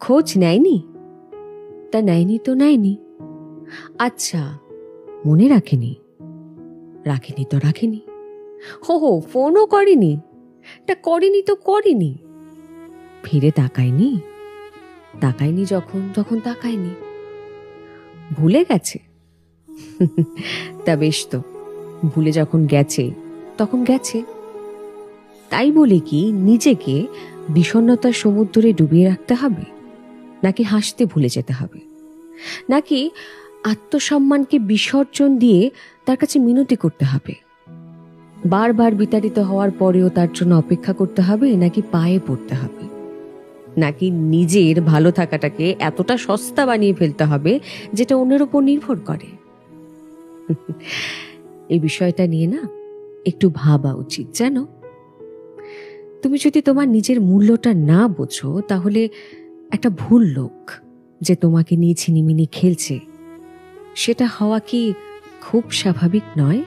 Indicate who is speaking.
Speaker 1: খোঁজ নেয়নি? তা নেয়নি তো নেয়নি। আচ্ছা, মনে রাখেনি? রাখেনি তো রাখেনি। হো, ফোনও করেনি? তা করেনি তো করেনি। ফিরে তাকায়নি? তাকায়নি যখন তখন তাকায়নি। ভুলে গেছে? তা বেশ তো, ভুলে যখন গেছে তখন গেছে। তাই বলে কি নিজেকে বিষণ্ণতার সমুদ্রে ডুবিয়ে রাখতে হবে? নাকি হাসতে ভুলে যেতে হবে? নাকি আত্মসম্মানকে বিসর্জন দিয়ে তার কাছে মিনতি করতে হবে? বারবার বিতাড়িত হওয়ার পরেও তার জন্য অপেক্ষা করতে হবে? নাকি পায়ে পড়তে হবে? নাকি নিজের ভালো থাকাটাকে এতটা সস্তা বানিয়ে ফেলতে হবে যেটা অন্যের উপর নির্ভর করে? এই বিষয়টা নিয়ে না একটু ভাবা উচিত, জানো। তুমি যদি তোমার নিজের মূল্যটা না বোঝো, তাহলে একটা ভুল লোক যে তোমাকে নিয়ে ছিনিমিনি খেলছে, সেটা হওয়া কি খুব স্বাভাবিক নয়?